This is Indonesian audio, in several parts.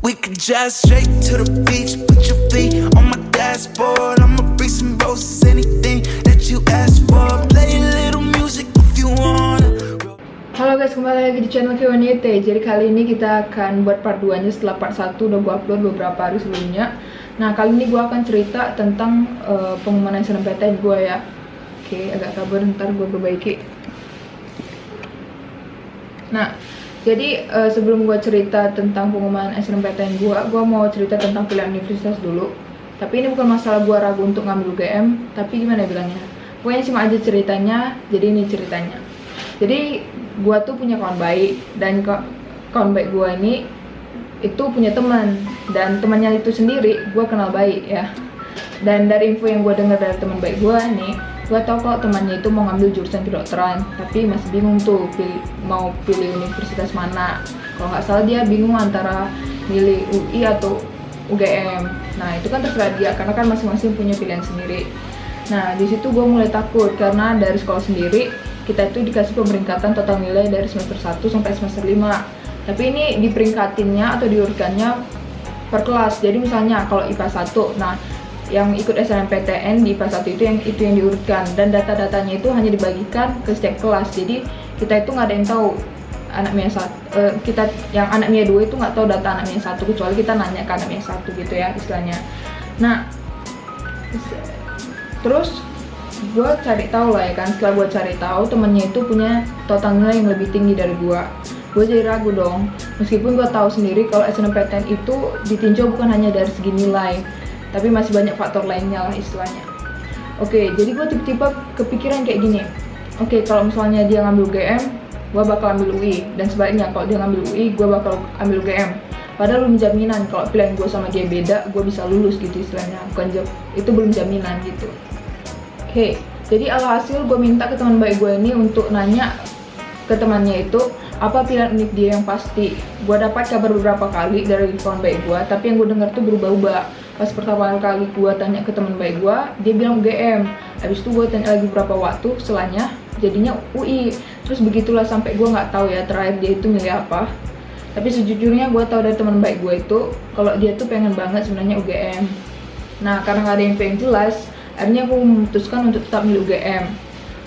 We could drive straight to the beach, put your feet on my dashboard. I'ma bring some roses, anything that you ask for. Play a little music if you wanna. Halo guys, kembali lagi di channel Q&A. Jadi kali ini kita akan buat part 2 nya setelah part 1 udah gue upload beberapa hari sebelumnya. Nah, kali ini gue akan cerita tentang pengumuman SNMPTN gue ya. Oke, agak kabur, ntar gue perbaiki. Nah, jadi sebelum gue cerita tentang pengumuman SNMPTN gue mau cerita tentang pilihan universitas dulu. Tapi ini bukan masalah gue ragu untuk ngambil UGM, tapi gimana ya bilangnya, pokoknya simak aja ceritanya. Jadi ini ceritanya. Jadi gue tuh punya kawan baik, dan kawan baik gue ini itu punya teman, dan temannya itu sendiri gue kenal baik ya. Dan dari info yang gue dengar dari teman baik gue nih, gue tau kalau temannya itu mau ngambil jurusan kedokteran, tapi masih bingung tuh mau pilih universitas mana. Kalau nggak salah dia bingung antara milih UI atau UGM. Nah itu kan terserah dia, karena kan masing-masing punya pilihan sendiri. Nah di situ gue mulai takut, karena dari sekolah sendiri kita itu dikasih pemeringkatan total nilai dari semester 1 sampai semester 5. Tapi ini diperingkatinnya atau diurutkannya per kelas. Jadi misalnya kalau IPA 1, nah yang ikut SNMPTN di IPA 1 itu yang diurutkan, dan data-datanya itu hanya dibagikan ke setiap kelas. Jadi kita itu nggak ada yang tahu anaknya kita yang anaknya 2 itu nggak tahu data anaknya 1, kecuali kita nanya ke anaknya 1 gitu ya istilahnya. Nah terus gue cari tahu lah ya kan, setelah gue cari tahu temennya itu punya total nilai yang lebih tinggi dari gue jadi ragu dong. Meskipun gue tahu sendiri kalau SNMPTN itu ditinjau bukan hanya dari segi nilai, tapi masih banyak faktor lainnya lah istilahnya. Oke, jadi gue tiba-tiba kepikiran kayak gini. Oke, kalau misalnya dia ngambil UGM, gue bakal ambil UI, dan sebaliknya kalau dia ngambil UI, gue bakal ambil UGM. Padahal belum jaminan kalau pilihan gue sama dia beda, gue bisa lulus gitu istilahnya. Bukan itu belum jaminan gitu. Oke, jadi alhasil gue minta ke teman baik gue ini untuk nanya ke temannya itu apa pilihan univ dia yang pasti. Gue dapat kabar beberapa kali dari kawan baik gue, tapi yang gue dengar tuh berubah-ubah. Pas pertama kali gue tanya ke teman baik gue, dia bilang UGM. Habis itu gue tanya lagi beberapa waktu setelahnya, jadinya UI. Terus begitulah sampai gue nggak tahu ya terakhir dia itu milih apa. Tapi sejujurnya gue tahu dari teman baik gue itu kalau dia tuh pengen banget sebenarnya UGM. Nah karena nggak ada info yang jelas, akhirnya aku memutuskan untuk tetap milih UGM.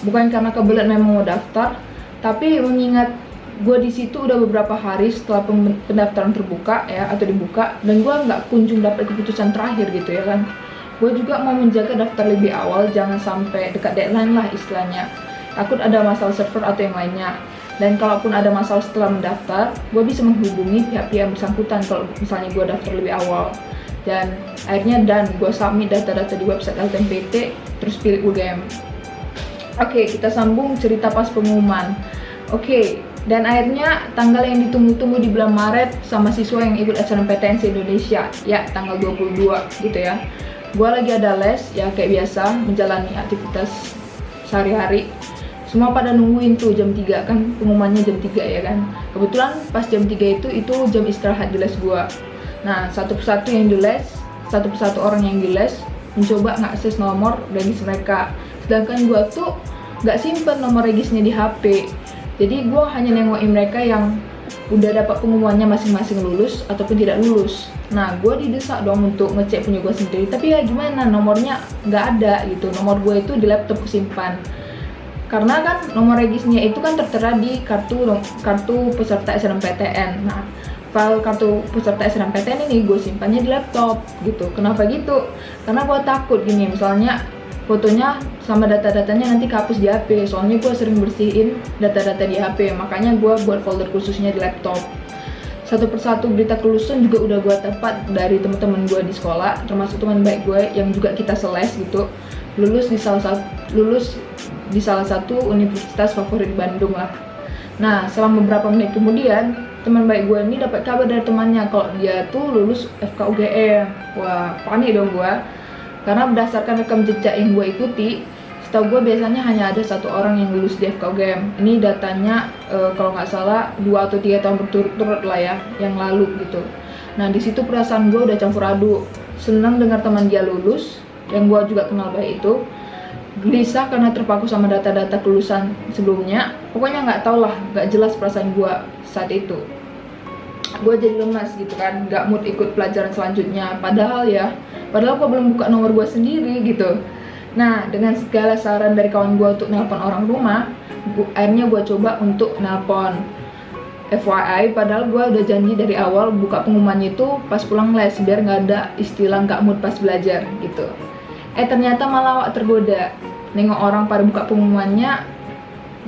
Bukan karena kebelet memang mau daftar, tapi mengingat gue di situ udah beberapa hari setelah pendaftaran terbuka ya atau dibuka, dan gue nggak kunjung dapat keputusan terakhir gitu ya kan. Gue juga mau menjaga daftar lebih awal, jangan sampai dekat deadline lah istilahnya. Takut ada masalah server atau yang lainnya. Dan kalaupun ada masalah setelah mendaftar, gue bisa menghubungi pihak-pihak yang bersangkutan kalau misalnya gue daftar lebih awal. Dan akhirnya gue submit data-data di website LTMPT, terus pilih UGM. Oke, kita sambung cerita pas pengumuman. Oke, dan akhirnya tanggal yang ditunggu-tunggu di bulan Maret sama siswa yang ikut SNMPTN se-Indonesia, ya tanggal 22 gitu ya. Gue lagi ada les, ya kayak biasa, menjalani aktivitas sehari-hari. Semua pada nungguin tuh jam 3, kan pengumumannya jam 3 ya kan. Kebetulan pas jam 3 itu jam istirahat di les gue. Nah, satu persatu orang yang di les mencoba ngakses nomor regis mereka. Sedangkan gue tuh nggak simpen nomor regisnya di HP. Jadi gue hanya nengokin mereka yang udah dapat pengumumannya masing-masing lulus ataupun tidak lulus. Nah, gue didesak dong untuk ngecek punya gue sendiri. Tapi ya gimana, nomornya nggak ada gitu. Nomor gue itu di laptop kesimpan. Karena kan nomor regisnya itu kan tertera di kartu peserta SNMPTN. Nah, file kartu peserta SNMPTN ini gue simpannya di laptop gitu. Kenapa gitu? Karena gue takut gini, misalnya fotonya sama data-datanya nanti kehapus di HP. Soalnya gue sering bersihin data-data di HP, makanya gue buat folder khususnya di laptop. Satu persatu berita kelulusan juga udah gue dapat dari teman-teman gue di sekolah, termasuk teman baik gue yang juga kita seles gitu, lulus di salah satu universitas favorit di Bandung lah. Nah, selama beberapa menit kemudian, teman baik gue ini dapat kabar dari temannya kalau dia tuh lulus FK UGM. Wah, panik dong gue. Karena berdasarkan rekam jejak yang gue ikuti, setahu gue biasanya hanya ada 1 orang yang lulus di FK UGM. Ini datanya kalau nggak salah 2 atau 3 tahun berturut-turut lah ya, yang lalu gitu. Nah, di situ perasaan gue udah campur aduk. Senang dengar teman dia lulus, yang gue juga kenal baik itu. Gelisah karena terpaku sama data-data kelulusan sebelumnya. Pokoknya nggak tau lah, nggak jelas perasaan gue saat itu. gue jadi lemas gitu kan, nggak mood ikut pelajaran selanjutnya. Padahal gue belum buka nomor gue sendiri gitu. Nah, dengan segala saran dari kawan gue untuk nelpon orang rumah, akhirnya gue coba untuk nelpon. FYI, padahal gue udah janji dari awal buka pengumumannya itu pas pulang les, biar nggak ada istilah nggak mood pas belajar gitu. Ternyata malah tergoda. Nengok orang pada buka pengumumannya,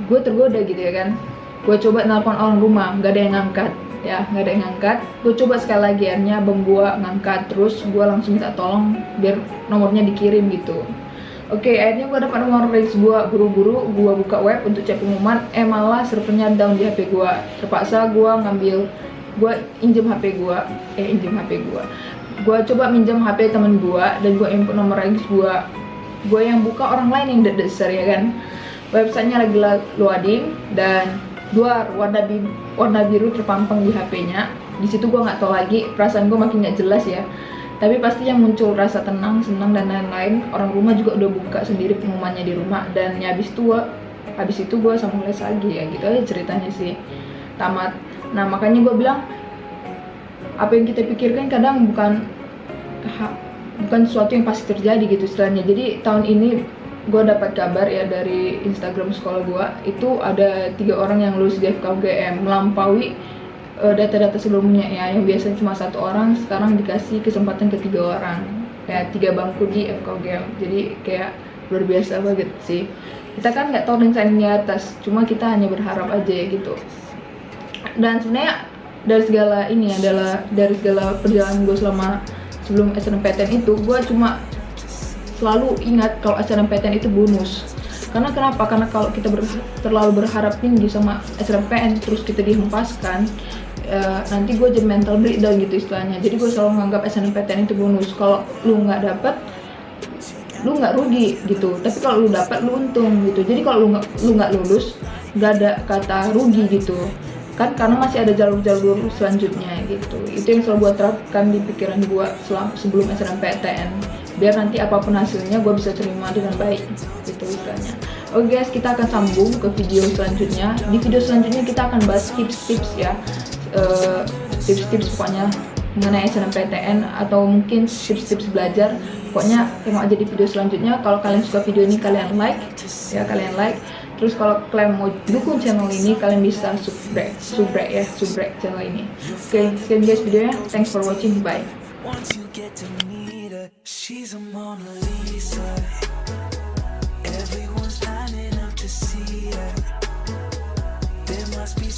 gue tergoda gitu ya kan. Gue coba nelpon orang rumah, nggak ada yang ngangkat. Nggak ada yang ngangkat. Gue coba sekali lagi, akhirnya abang gue ngangkat. Terus gue langsung minta tolong biar nomornya dikirim gitu. Oke, akhirnya gue dapat nomor Rex gue. Buru-buru gue buka web untuk cek pengumuman, malah servernya down di HP gue. Terpaksa gue injem HP gue. Gue coba minjem HP temen gue dan gue input nomor Rex gue. Gue yang buka, orang lain yang dasar ya kan. Websitenya lagi loading dan warna biru terpampang di HP-nya. Di situ gue nggak tahu lagi, perasaan gue makin nggak jelas ya. Tapi pasti yang muncul rasa tenang, senang dan lain-lain. Orang rumah juga udah buka sendiri pengumumannya di rumah. Dan ya habis itu gue sama les lagi ya, gitu aja ceritanya sih. Tamat. Nah makanya gue bilang, apa yang kita pikirkan kadang bukan sesuatu yang pasti terjadi gitu istilahnya. Jadi tahun ini gue dapat kabar ya dari Instagram sekolah gue, itu ada 3 orang yang lulus di FKUGM, melampaui data-data sebelumnya ya, yang biasanya cuma 1 orang, sekarang dikasih kesempatan ke 3 orang, kayak 3 bangku di FKUGM. Jadi kayak luar biasa banget sih. Kita kan nggak tahu rencana di atas, cuma kita hanya berharap aja ya gitu. Dan sebenarnya dari segala perjalanan gue selama sebelum SNMPTN itu, gue cuma selalu ingat kalau SNMPTN itu bonus. Karena kenapa? Karena kalau kita terlalu berharap tinggi sama SNMPTN terus kita dihempaskan, nanti gue jadi mental breakdown gitu istilahnya. Jadi gue selalu menganggap SNMPTN itu bonus. Kalau lu nggak dapet, lu nggak rugi gitu. Tapi kalau lu dapat, lu untung gitu. Jadi kalau lu nggak lulus, nggak ada kata rugi gitu kan, karena masih ada jalur-jalur selanjutnya gitu. Itu yang selalu gue terapkan di pikiran gue sebelum SNMPTN, biar nanti apapun hasilnya gue bisa terima dengan baik gitu istilahnya. Oke guys, kita akan sambung ke video selanjutnya. Di video selanjutnya kita akan bahas tips-tips ya, tips-tips pokoknya mengenai SNMPTN atau mungkin tips-tips belajar. Pokoknya tengok aja di video selanjutnya. Kalau kalian suka video ini, kalian like. Terus kalau kalian mau dukung channel ini, kalian bisa subscribe channel ini. Oke, sekian guys videonya. Thanks for watching. Bye. Once you get to meet her, she's a Mona Lisa. Everyone's lining up to see her. There must be